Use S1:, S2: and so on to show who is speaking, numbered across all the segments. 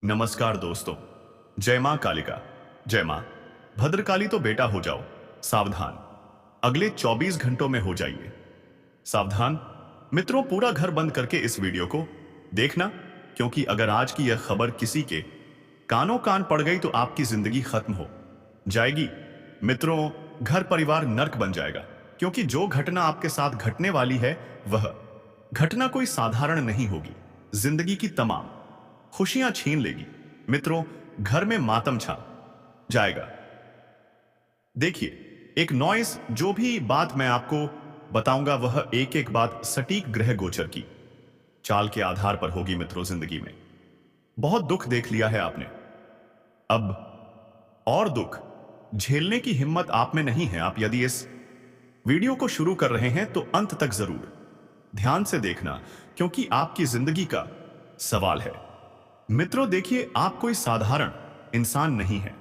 S1: नमस्कार दोस्तों। जय मां कालिका। जय मां भद्रकाली। तो बेटा हो जाओ सावधान, अगले 24 घंटों में हो जाइए सावधान। मित्रों, पूरा घर बंद करके इस वीडियो को देखना, क्योंकि अगर आज की यह खबर किसी के कानों कान पड़ गई तो आपकी जिंदगी खत्म हो जाएगी। मित्रों, घर परिवार नर्क बन जाएगा, क्योंकि जो घटना आपके साथ घटने वाली है वह घटना कोई साधारण नहीं होगी। जिंदगी की तमाम खुशियां छीन लेगी। मित्रों, घर में मातम छा जाएगा। देखिए, एक नॉइस, जो भी बात मैं आपको बताऊंगा वह एक एक बात सटीक ग्रह गोचर की चाल के आधार पर होगी। मित्रों, जिंदगी में बहुत दुख देख लिया है आपने, अब और दुख झेलने की हिम्मत आप में नहीं है। आप यदि इस वीडियो को शुरू कर रहे हैं तो अंत तक जरूर ध्यान से देखना, क्योंकि आपकी जिंदगी का सवाल है। मित्रों देखिए, आप कोई साधारण इंसान नहीं है।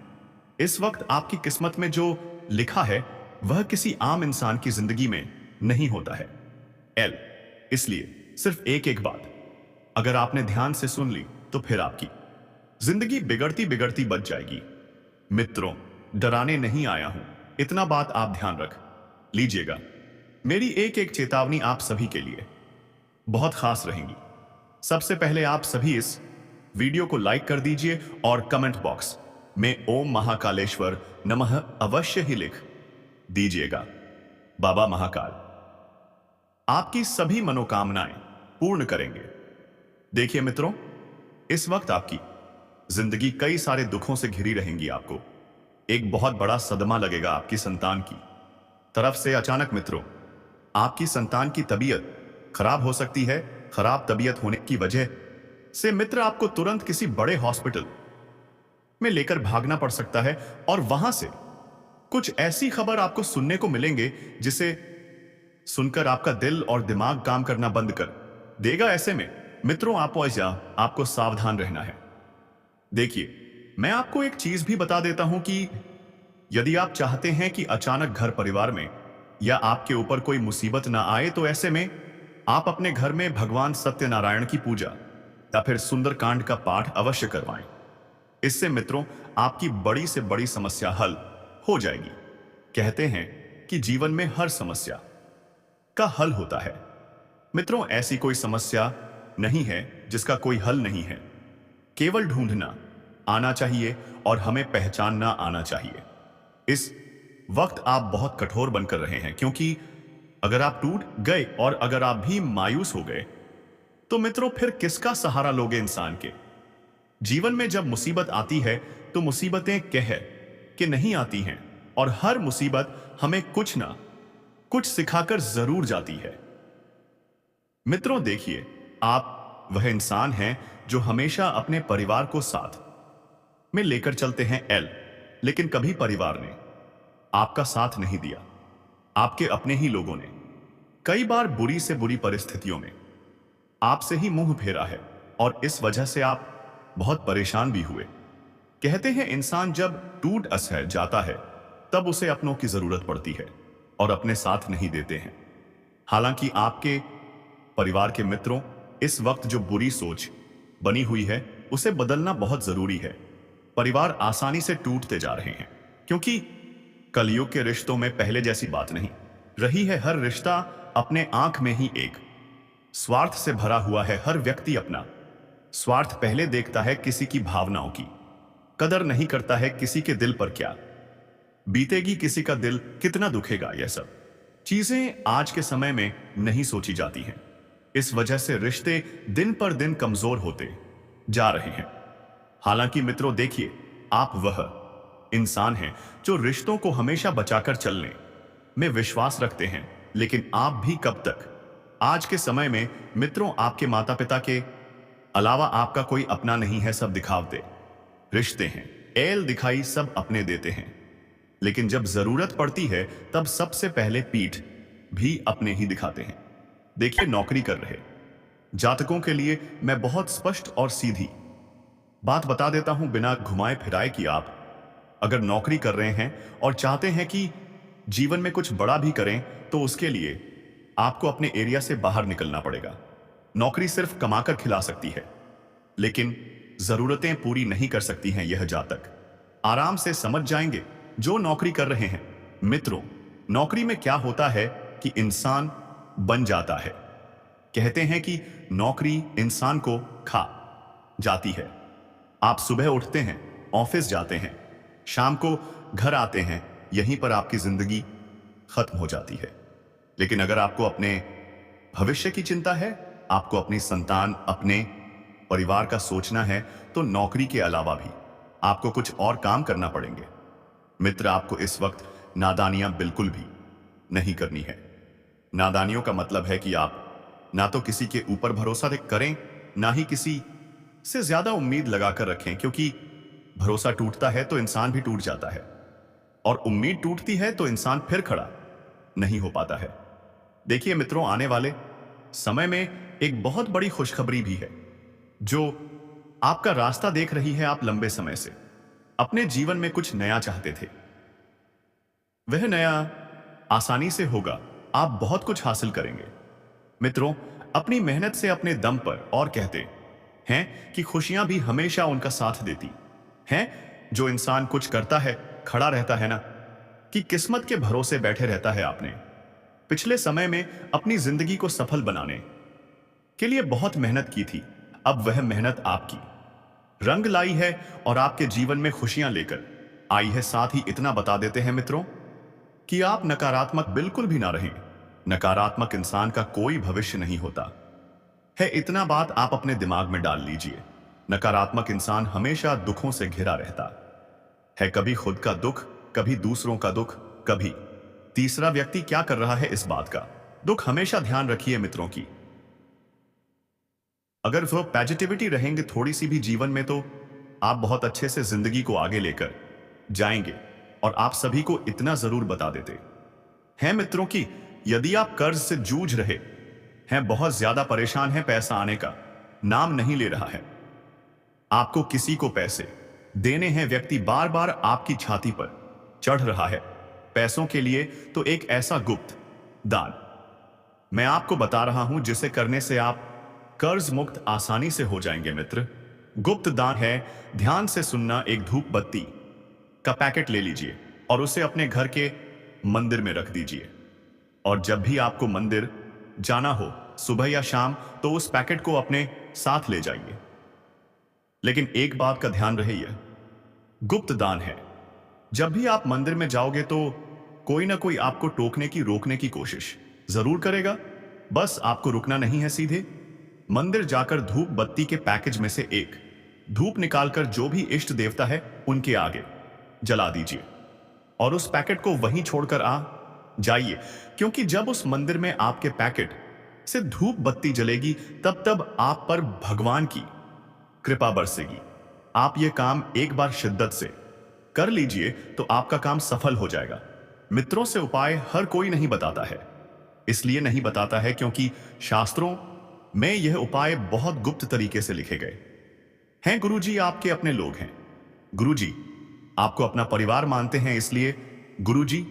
S1: इस वक्त आपकी किस्मत में जो लिखा है वह किसी आम इंसान की जिंदगी में नहीं होता है। एल इसलिए सिर्फ एक एक बात अगर आपने ध्यान से सुन ली तो फिर आपकी जिंदगी बिगड़ती बिगड़ती बच जाएगी। मित्रों, डराने नहीं आया हूं, इतना बात आप ध्यान रख लीजिएगा। मेरी एक एक चेतावनी आप सभी के लिए बहुत खास रहेंगी। सबसे पहले आप सभी इस वीडियो को लाइक कर दीजिए और कमेंट बॉक्स में ओम महाकालेश्वर नमः अवश्य ही लिख दीजिएगा। बाबा महाकाल आपकी सभी मनोकामनाएं पूर्ण करेंगे। देखिए मित्रों, इस वक्त आपकी जिंदगी कई सारे दुखों से घिरी रहेंगी। आपको एक बहुत बड़ा सदमा लगेगा आपकी संतान की तरफ से अचानक। मित्रों, आपकी संतान की तबीयत खराब हो सकती है। खराब तबीयत होने की वजह से मित्र आपको तुरंत किसी बड़े हॉस्पिटल में लेकर भागना पड़ सकता है, और वहां से कुछ ऐसी खबर आपको सुनने को मिलेंगे जिसे सुनकर आपका दिल और दिमाग काम करना बंद कर देगा। ऐसे में मित्रों, आपको सावधान रहना है। देखिए, मैं आपको एक चीज भी बता देता हूं कि यदि आप चाहते हैं कि अचानक घर परिवार में या आपके ऊपर कोई मुसीबत ना आए, तो ऐसे में आप अपने घर में भगवान सत्यनारायण की पूजा या फिर सुंदरकांड का पाठ अवश्य करवाएं। इससे मित्रों, आपकी बड़ी से बड़ी समस्या हल हो जाएगी। कहते हैं कि जीवन में हर समस्या का हल होता है। मित्रों, ऐसी कोई समस्या नहीं है जिसका कोई हल नहीं है। केवल ढूंढना आना चाहिए और हमें पहचानना आना चाहिए। इस वक्त आप बहुत कठोर बनकर रहे हैं, क्योंकि अगर आप टूट गए और अगर आप भी मायूस हो गए तो मित्रों फिर किसका सहारा लोगे। इंसान के जीवन में जब मुसीबत आती है तो मुसीबतें कह के नहीं आती हैं, और हर मुसीबत हमें कुछ ना कुछ सिखाकर जरूर जाती है। मित्रों देखिए, आप वह इंसान हैं जो हमेशा अपने परिवार को साथ में लेकर चलते हैं। लेकिन कभी परिवार ने आपका साथ नहीं दिया। आपके अपने ही लोगों ने कई बार बुरी से बुरी परिस्थितियों में आपसे ही मुंह फेरा है, और इस वजह से आप बहुत परेशान भी हुए। कहते हैं इंसान जब टूट असह जाता है तब उसे अपनों की जरूरत पड़ती है और अपने साथ नहीं देते हैं। हालांकि आपके परिवार के मित्रों, इस वक्त जो बुरी सोच बनी हुई है उसे बदलना बहुत जरूरी है। परिवार आसानी से टूटते जा रहे हैं, क्योंकि कलयुग के रिश्तों में पहले जैसी बात नहीं रही है। हर रिश्ता अपने आंख में ही एक स्वार्थ से भरा हुआ है। हर व्यक्ति अपना स्वार्थ पहले देखता है, किसी की भावनाओं की कदर नहीं करता है। किसी के दिल पर क्या बीतेगी, किसी का दिल कितना दुखेगा, यह सब चीजें आज के समय में नहीं सोची जाती हैं। इस वजह से रिश्ते दिन पर दिन कमजोर होते जा रहे हैं। हालांकि मित्रों देखिए, आप वह इंसान हैं जो रिश्तों को हमेशा बचाकर चलने में विश्वास रखते हैं। लेकिन आप भी कब तक? आज के समय में मित्रों, आपके माता पिता के अलावा आपका कोई अपना नहीं है। सब दिखावते रिश्ते हैं। दिखाई सब अपने देते हैं, लेकिन जब जरूरत पड़ती है तब सबसे पहले पीठ भी अपने ही दिखाते हैं। देखिए, नौकरी कर रहे जातकों के लिए मैं बहुत स्पष्ट और सीधी बात बता देता हूं, बिना घुमाए फिराए, कि आप अगर नौकरी कर रहे हैं और चाहते हैं कि जीवन में कुछ बड़ा भी करें, तो उसके लिए आपको अपने एरिया से बाहर निकलना पड़ेगा। नौकरी सिर्फ कमाकर खिला सकती है, लेकिन जरूरतें पूरी नहीं कर सकती हैं यह जातक। आराम से समझ जाएंगे जो नौकरी कर रहे हैं। मित्रों, नौकरी में क्या होता है कि इंसान बन जाता है। कहते हैं कि नौकरी इंसान को खा जाती है। आप सुबह उठते हैं, ऑफिस जाते हैं, शाम को घर आते हैं, यहीं पर आपकी जिंदगी खत्म हो जाती है। लेकिन अगर आपको अपने भविष्य की चिंता है, आपको अपनी संतान, अपने परिवार का सोचना है, तो नौकरी के अलावा भी आपको कुछ और काम करना पड़ेंगे। मित्र, आपको इस वक्त नादानियां बिल्कुल भी नहीं करनी है। नादानियों का मतलब है कि आप ना तो किसी के ऊपर भरोसा करें, ना ही किसी से ज्यादा उम्मीद लगाकर रखें, क्योंकि भरोसा टूटता है तो इंसान भी टूट जाता है, और उम्मीद टूटती है तो इंसान फिर खड़ा नहीं हो पाता है। देखिए मित्रों, आने वाले समय में एक बहुत बड़ी खुशखबरी भी है जो आपका रास्ता देख रही है। आप लंबे समय से अपने जीवन में कुछ नया चाहते थे, वह नया आसानी से होगा। आप बहुत कुछ हासिल करेंगे। मित्रों, अपनी मेहनत से अपने दम पर, और कहते हैं कि खुशियां भी हमेशा उनका साथ देती हैं। जो इंसान कुछ करता है, खड़ा रहता है ना, कि किस्मत के भरोसे बैठे रहता है। आपने पिछले समय में अपनी जिंदगी को सफल बनाने के लिए बहुत मेहनत की थी। अब वह मेहनत आपकी रंग लाई है और आपके जीवन में खुशियां लेकर आई है। साथ ही इतना बता देते हैं मित्रों कि आप नकारात्मक बिल्कुल भी ना रहें। नकारात्मक इंसान का कोई भविष्य नहीं होता है। इतना बात आप अपने दिमाग में डाल लीजिए। नकारात्मक इंसान हमेशा दुखों से घिरा रहता है। कभी खुद का दुख, कभी दूसरों का दुख, कभी तीसरा व्यक्ति क्या कर रहा है इस बात का दुख। हमेशा ध्यान रखिए मित्रों की अगर वो पॉजिटिविटी रहेंगे थोड़ी सी भी जीवन में, तो आप बहुत अच्छे से जिंदगी को आगे लेकर जाएंगे। और आप सभी को इतना जरूर बता देते हैं मित्रों कि यदि आप कर्ज से जूझ रहे हैं, बहुत ज्यादा परेशान हैं, पैसा आने का नाम नहीं ले रहा है, आपको किसी को पैसे देने हैं, व्यक्ति बार बार आपकी छाती पर चढ़ रहा है पैसों के लिए, तो एक ऐसा गुप्त दान मैं आपको बता रहा हूं जिसे करने से आप कर्ज मुक्त आसानी से हो जाएंगे। मित्र, गुप्त दान है, ध्यान से सुनना। एक धूप बत्ती का पैकेट ले लीजिए और उसे अपने घर के मंदिर में रख दीजिए, और जब भी आपको मंदिर जाना हो, सुबह या शाम, तो उस पैकेट को अपने साथ ले जाइए। लेकिन एक बात का ध्यान रहे, यह गुप्त दान है। जब भी आप मंदिर में जाओगे तो कोई ना कोई आपको टोकने की, रोकने की कोशिश जरूर करेगा। बस आपको रुकना नहीं है, सीधे मंदिर जाकर धूप बत्ती के पैकेज में से एक धूप निकालकर जो भी इष्ट देवता है उनके आगे जला दीजिए, और उस पैकेट को वहीं छोड़कर आ जाइए। क्योंकि जब उस मंदिर में आपके पैकेट से धूप बत्ती जलेगी, तब तब आप पर भगवान की कृपा बरसेगी। आप ये काम एक बार शिद्दत से कर लीजिए तो आपका काम सफल हो जाएगा। मित्रों से उपाय हर कोई नहीं बताता है, इसलिए नहीं बताता है क्योंकि शास्त्रों में यह उपाय बहुत गुप्त तरीके से लिखे गए हैं। गुरुजी आपके अपने लोग हैं, गुरुजी आपको अपना परिवार मानते हैं, इसलिए गुरुजी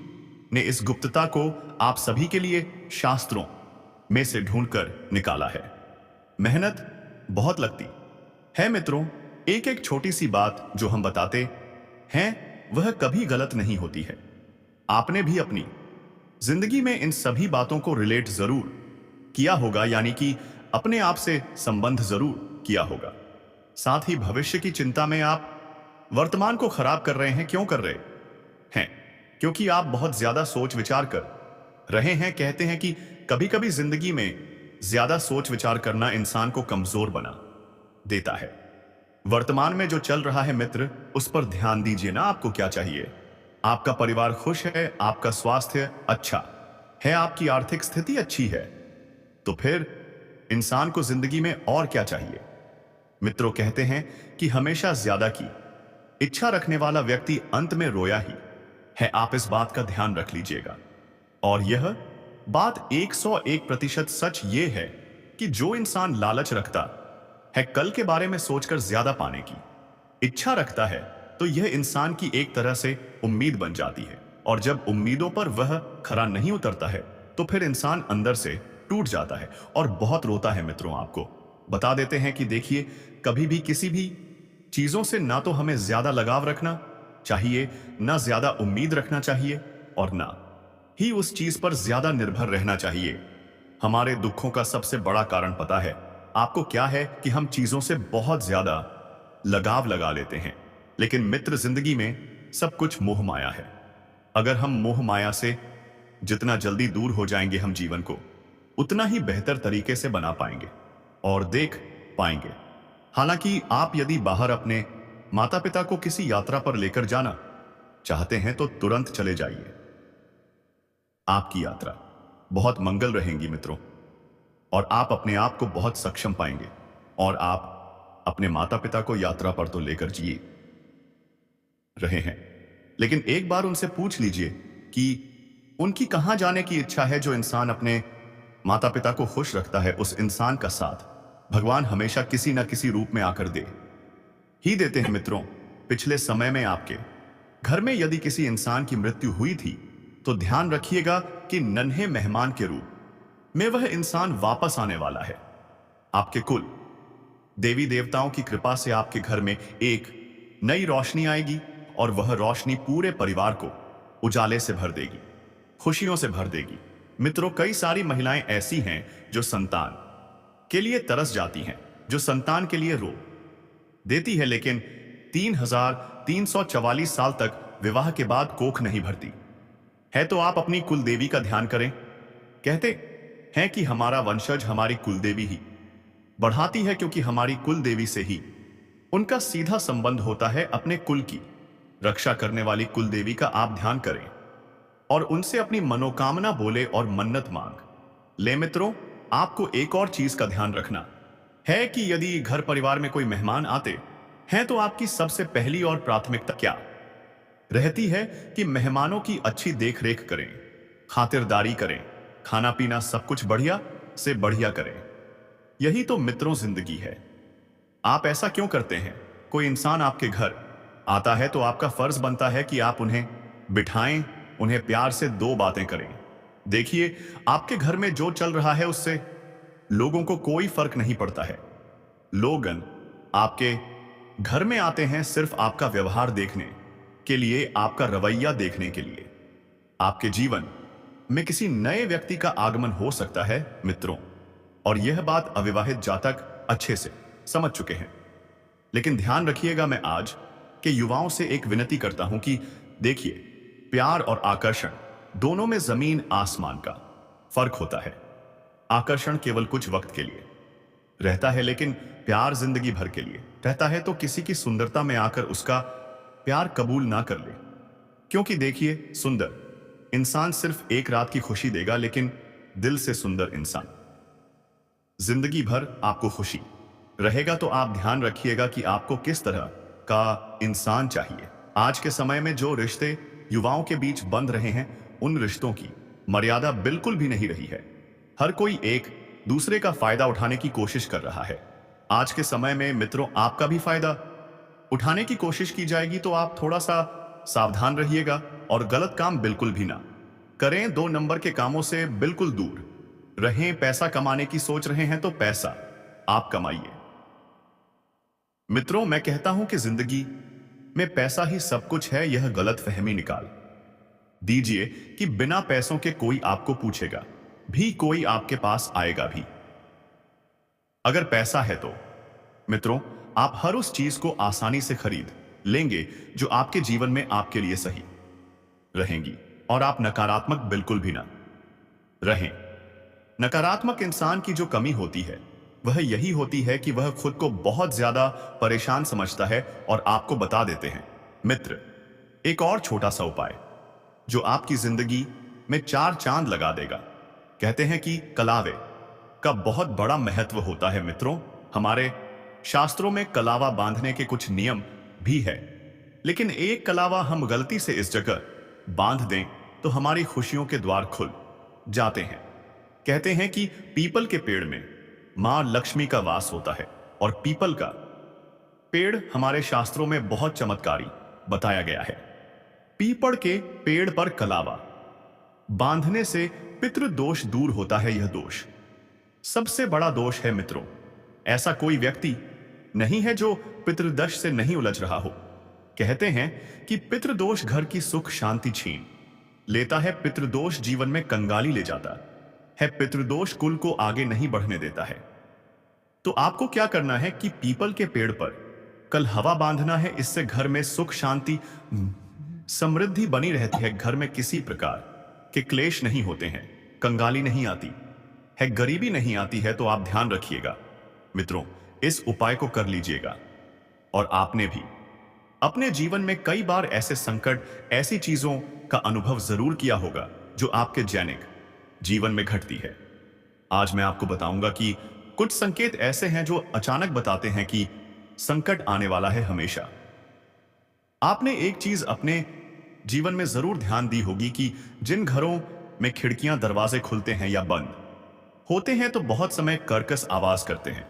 S1: ने इस गुप्तता को आप सभी के लिए शास्त्रों में से ढूंढकर निकाला है। मेहनत बहुत लगती है मित्रों। एक एक छोटी सी बात जो हम बताते हैं वह कभी गलत नहीं होती है। आपने भी अपनी जिंदगी में इन सभी बातों को रिलेट जरूर किया होगा, यानी कि अपने आप से संबंध जरूर किया होगा। साथ ही भविष्य की चिंता में आप वर्तमान को खराब कर रहे हैं। क्यों कर रहे हैं? क्योंकि आप बहुत ज्यादा सोच विचार कर रहे हैं। कहते हैं कि कभी कभी जिंदगी में ज्यादा सोच विचार करना इंसान को कमजोर बना देता है। वर्तमान में जो चल रहा है मित्र, उस पर ध्यान दीजिए ना। आपको क्या चाहिए? आपका परिवार खुश है, आपका स्वास्थ्य अच्छा है, आपकी आर्थिक स्थिति अच्छी है, तो फिर इंसान को जिंदगी में और क्या चाहिए? मित्रों, कहते हैं कि हमेशा ज्यादा की इच्छा रखने वाला व्यक्ति अंत में रोया ही है। आप इस बात का ध्यान रख लीजिएगा। और यह बात 101% सच ये है कि जो इंसान लालच रखता है, कल के बारे में सोचकर ज्यादा पाने की इच्छा रखता है, तो यह इंसान की एक तरह से उम्मीद बन जाती है। और जब उम्मीदों पर वह खरा नहीं उतरता है, तो फिर इंसान अंदर से टूट जाता है और बहुत रोता है। मित्रों, आपको बता देते हैं कि देखिए, कभी भी किसी भी चीजों से ना तो हमें ज्यादा लगाव रखना चाहिए, ना ज्यादा उम्मीद रखना चाहिए, और ना ही उस चीज पर ज्यादा निर्भर रहना चाहिए। हमारे दुखों का सबसे बड़ा कारण पता है आपको क्या है? कि हम चीजों से बहुत ज्यादा लगाव लगा लेते हैं। लेकिन मित्र, जिंदगी में सब कुछ मोह माया है। अगर हम मोह माया से जितना जल्दी दूर हो जाएंगे, हम जीवन को उतना ही बेहतर तरीके से बना पाएंगे और देख पाएंगे। हालांकि आप यदि बाहर अपने माता पिता को किसी यात्रा पर लेकर जाना चाहते हैं तो तुरंत चले जाइए। आपकी यात्रा बहुत मंगल रहेंगी मित्रों, और आप अपने आप को बहुत सक्षम पाएंगे। और आप अपने माता पिता को यात्रा पर तो लेकर जिए रहे हैं, लेकिन एक बार उनसे पूछ लीजिए कि उनकी कहां जाने की इच्छा है। जो इंसान अपने माता पिता को खुश रखता है, उस इंसान का साथ भगवान हमेशा किसी न किसी रूप में आकर दे ही देते हैं। मित्रों, पिछले समय में आपके घर में यदि किसी इंसान की मृत्यु हुई थी तो ध्यान रखिएगा कि नन्हे मेहमान के रूप में वह इंसान वापस आने वाला है। आपके कुल देवी देवताओं की कृपा से आपके घर में एक नई रोशनी आएगी, और वह रोशनी पूरे परिवार को उजाले से भर देगी, खुशियों से भर देगी। मित्रों, कई सारी महिलाएं ऐसी हैं जो संतान के लिए तरस जाती हैं, जो संतान के लिए रो देती है, लेकिन 3344 साल तक विवाह के बाद कोख नहीं भरती है। तो आप अपनी कुल देवी का ध्यान करें। कहते हैं कि हमारा वंशज हमारी कुल देवी ही बढ़ाती है, क्योंकि हमारी कुल देवी से ही उनका सीधा संबंध होता है। अपने कुल की रक्षा करने वाली कुल देवी का आप ध्यान करें और उनसे अपनी मनोकामना बोले और मन्नत मांग ले। मित्रों, आपको एक और चीज का ध्यान रखना है कि यदि घर परिवार में कोई मेहमान आते हैं तो आपकी सबसे पहली और प्राथमिकता क्या रहती है? कि मेहमानों की अच्छी देखरेख करें, खातिरदारी करें, खाना पीना सब कुछ बढ़िया से बढ़िया करें। यही तो मित्रों जिंदगी है। आप ऐसा क्यों करते हैं? कोई इंसान आपके घर आता है तो आपका फर्ज बनता है कि आप उन्हें बिठाएं, उन्हें प्यार से दो बातें करें। देखिए, आपके घर में जो चल रहा है उससे लोगों को कोई फर्क नहीं पड़ता है। लोगन आपके घर में आते हैं सिर्फ आपका व्यवहार देखने के लिए, आपका रवैया देखने के लिए। आपके जीवन में किसी नए व्यक्ति का आगमन हो सकता है मित्रों, और यह बात अविवाहित जातक अच्छे से समझ चुके हैं। लेकिन ध्यान रखिएगा, मैं आज के युवाओं से एक विनती करता हूं कि देखिए, प्यार और आकर्षण दोनों में जमीन आसमान का फर्क होता है। आकर्षण केवल कुछ वक्त के लिए रहता है, लेकिन प्यार जिंदगी भर के लिए रहता है। तो किसी की सुंदरता में आकर उसका प्यार कबूल ना कर ले, क्योंकि देखिए, सुंदर इंसान सिर्फ एक रात की खुशी देगा, लेकिन दिल से सुंदर इंसान जिंदगी भर आपको खुशी रहेगा। तो आप ध्यान रखिएगा कि आपको किस तरह का इंसान चाहिए। आज के समय में जो रिश्ते युवाओं के बीच बंध रहे हैं, उन रिश्तों की मर्यादा बिल्कुल भी नहीं रही है। हर कोई एक दूसरे का फायदा उठाने की कोशिश कर रहा है। आज के समय में मित्रों, आपका भी फायदा उठाने की कोशिश की जाएगी, तो आप थोड़ा सा सावधान रहिएगा और गलत काम बिल्कुल भी ना करें। 2 नंबर के कामों से बिल्कुल दूर रहें। पैसा कमाने की सोच रहे हैं तो पैसा आप कमाइए। मित्रों, मैं कहता हूं कि जिंदगी में पैसा ही सब कुछ है, यह गलत फहमी निकाल दीजिए कि बिना पैसों के कोई आपको पूछेगा भी, कोई आपके पास आएगा भी। अगर पैसा है तो मित्रों, आप हर उस चीज को आसानी से खरीद लेंगे जो आपके जीवन में आपके लिए सही रहेंगी, और आप नकारात्मक बिल्कुल भी ना रहें। नकारात्मक इंसान की जो कमी होती है वह यही होती है कि वह खुद को बहुत ज्यादा परेशान समझता है और आपको बता देते हैं। मित्र, एक और छोटा सा उपाय जो आपकी जिंदगी में 4 चांद लगा देगा। कहते हैं कि कलावे का बहुत बड़ा महत्व होता है। मित्रों, हमारे शास्त्रों में कलावा बांधने के कुछ नियम भी है, लेकिन एक कलावा हम गलती से इस जगह बांध दें तो हमारी खुशियों के द्वार खुल जाते हैं। कहते हैं कि पीपल के पेड़ में मां लक्ष्मी का वास होता है, और पीपल का पेड़ हमारे शास्त्रों में बहुत चमत्कारी बताया गया है। पीपल के पेड़ पर कलावा बांधने से पितृदोष दूर होता है। यह दोष सबसे बड़ा दोष है मित्रों। ऐसा कोई व्यक्ति नहीं है जो पितृदोष से नहीं उलझ रहा हो। कहते हैं कि पितृदोष घर की सुख शांति छीन लेता है, पितृदोष जीवन में कंगाली ले जाता है, पितृदोष कुल को आगे नहीं बढ़ने देता है। तो आपको क्या करना है कि पीपल के पेड़ पर कल हवा बांधना है। इससे घर में सुख शांति समृद्धि बनी रहती है, घर में किसी प्रकार के क्लेश नहीं होते हैं, कंगाली नहीं आती है, गरीबी नहीं आती है। तो आप ध्यान रखिएगा मित्रों, इस उपाय को कर लीजिएगा। और आपने भी अपने जीवन में कई बार ऐसे संकट, ऐसी चीजों का अनुभव जरूर किया होगा जो आपके दैनिक जीवन में घटती है। आज मैं आपको बताऊंगा कि कुछ संकेत ऐसे हैं जो अचानक बताते हैं कि संकट आने वाला है हमेशा। आपने एक चीज अपने जीवन में जरूर ध्यान दी होगी कि जिन घरों में खिड़कियां दरवाजे खुलते हैं या बंद होते हैं तो बहुत समय कर्कश आवाज करते हैं,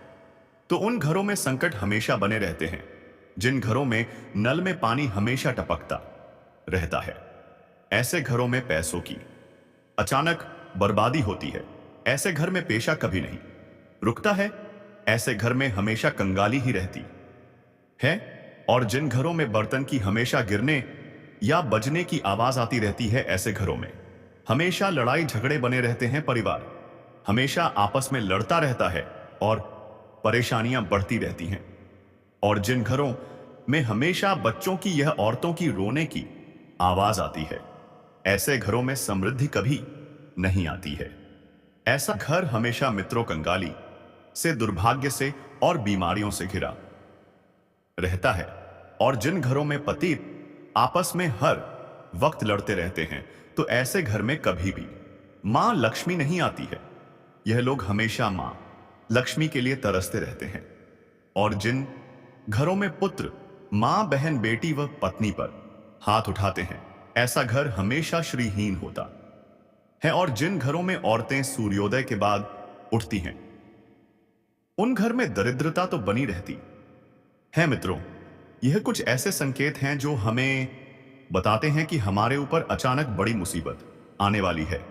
S1: तो उन घरों में संकट हमेशा बने रहते हैं। जिन घरों में नल में पानी हमेशा टपकता रहता है, ऐसे घरों में पैसों की अचानक बर्बादी होती है। ऐसे घर में पेशा कभी नहीं रुकता है, ऐसे घर में हमेशा कंगाली ही रहती है। और जिन घरों में बर्तन की हमेशा गिरने या बजने की आवाज आती रहती है, ऐसे घरों में हमेशा लड़ाई झगड़े बने रहते हैं, परिवार हमेशा आपस में लड़ता रहता है और परेशानियां बढ़ती रहती हैं। और जिन घरों में हमेशा बच्चों की यह औरतों की रोने की आवाज आती है, ऐसे घरों में समृद्धि कभी नहीं आती है। ऐसा घर हमेशा मित्रों कंगाली से, दुर्भाग्य से और बीमारियों से घिरा रहता है। और जिन घरों में पति आपस में हर वक्त लड़ते रहते हैं, तो ऐसे घर में कभी भी मां लक्ष्मी नहीं आती है। यह लोग हमेशा मां लक्ष्मी के लिए तरसते रहते हैं। और जिन घरों में पुत्र मां, बहन, बेटी व पत्नी पर हाथ उठाते हैं, ऐसा घर हमेशा श्रीहीन होता है। और जिन घरों में औरतें सूर्योदय के बाद उठती हैं, उन घर में दरिद्रता तो बनी रहती है। मित्रों, यह कुछ ऐसे संकेत हैं जो हमें बताते हैं कि हमारे ऊपर अचानक बड़ी मुसीबत आने वाली है।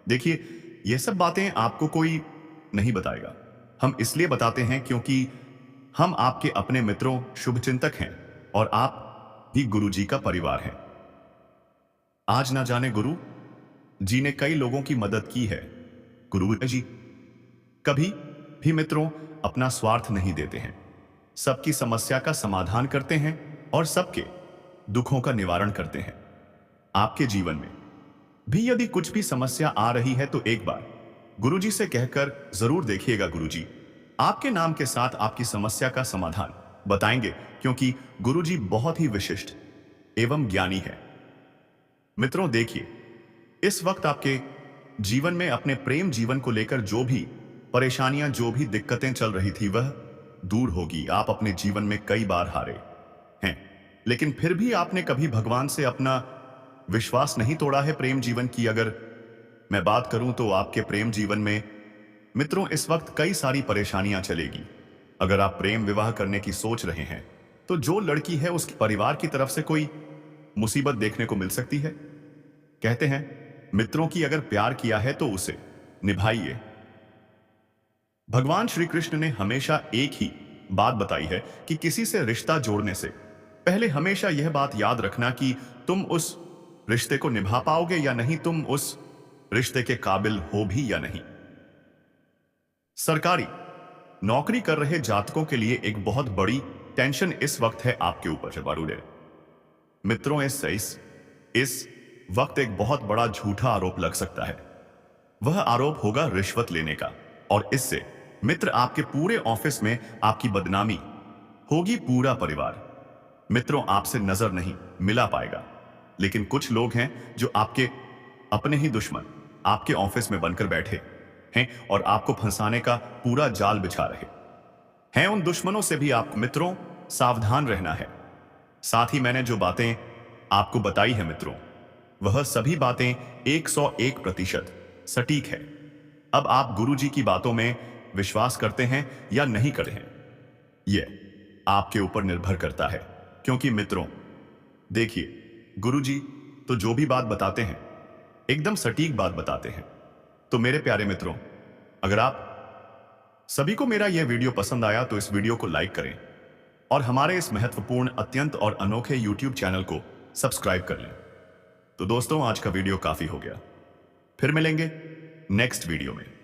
S1: देखिए, यह सब बातें आपको कोई नहीं बताएगा। हम इसलिए बताते हैं क्योंकि हम आपके अपने मित्रों, शुभचिंतक हैं और आप भी गुरु जी का परिवार हैं। आज ना जाने गुरु जी ने कई लोगों की मदद की है। गुरु जी कभी भी मित्रों अपना स्वार्थ नहीं देते हैं, सबकी समस्या का समाधान करते हैं और सबके दुखों का निवारण करते हैं। आपके जीवन में भी यदि कुछ भी समस्या आ रही है तो एक बार गुरुजी से कहकर जरूर देखिएगा। गुरुजी आपके नाम के साथ आपकी समस्या का समाधान बताएंगे, क्योंकि गुरुजी बहुत ही विशिष्ट एवं ज्ञानी है। मित्रों देखिए, इस वक्त आपके जीवन में अपने प्रेम जीवन को लेकर जो भी परेशानियां, जो भी दिक्कतें चल रही थी, वह दूर होगी। आप अपने जीवन में कई बार हारे हैं, लेकिन फिर भी आपने कभी भगवान से अपना विश्वास नहीं तोड़ा है प्रेम जीवन की। अगर मैं बात करूं तो आपके प्रेम जीवन में मित्रों इस वक्त कई सारी परेशानियां चलेगी। अगर आप प्रेम विवाह करने की सोच रहे हैं तो जो लड़की है उसके परिवार की तरफ से कोई मुसीबत देखने को मिल सकती है। कहते हैं मित्रों की अगर प्यार किया है तो उसे निभाइए। भगवान श्री कृष्ण ने हमेशा एक ही बात बताई है कि किसी से रिश्ता जोड़ने से पहले हमेशा यह बात याद रखना कि तुम उस रिश्ते को निभा पाओगे या नहीं, तुम उस रिश्ते के काबिल हो भी या नहीं। सरकारी नौकरी कर रहे जातकों के लिए एक बहुत बड़ी टेंशन इस वक्त है आपके ऊपर बारूदे। मित्रों इस वक्त एक बहुत बड़ा झूठा आरोप लग सकता है। वह आरोप होगा रिश्वत लेने का, और इससे मित्र आपके पूरे ऑफिस में आपकी बदनामी होगी। पूरा परिवार मित्रों आपसे नजर नहीं मिला पाएगा। लेकिन कुछ लोग हैं जो आपके अपने ही दुश्मन आपके ऑफिस में बनकर बैठे हैं और आपको फंसाने का पूरा जाल बिछा रहे हैं। उन दुश्मनों से भी आपको मित्रों सावधान रहना है। साथ ही मैंने जो बातें आपको बताई है मित्रों, वह सभी बातें 101% सटीक है। अब आप गुरुजी की बातों में विश्वास करते हैं या नहीं करते हैं, यह आपके ऊपर निर्भर करता है। क्योंकि मित्रों देखिए, गुरुजी तो जो भी बात बताते हैं एकदम सटीक बात बताते हैं। तो मेरे प्यारे मित्रों, अगर आप सभी को मेरा यह वीडियो पसंद आया तो इस वीडियो को लाइक करें और हमारे इस महत्वपूर्ण, अत्यंत और अनोखे YouTube चैनल को सब्सक्राइब कर लें। तो दोस्तों, आज का वीडियो काफी हो गया। फिर मिलेंगे नेक्स्ट वीडियो में।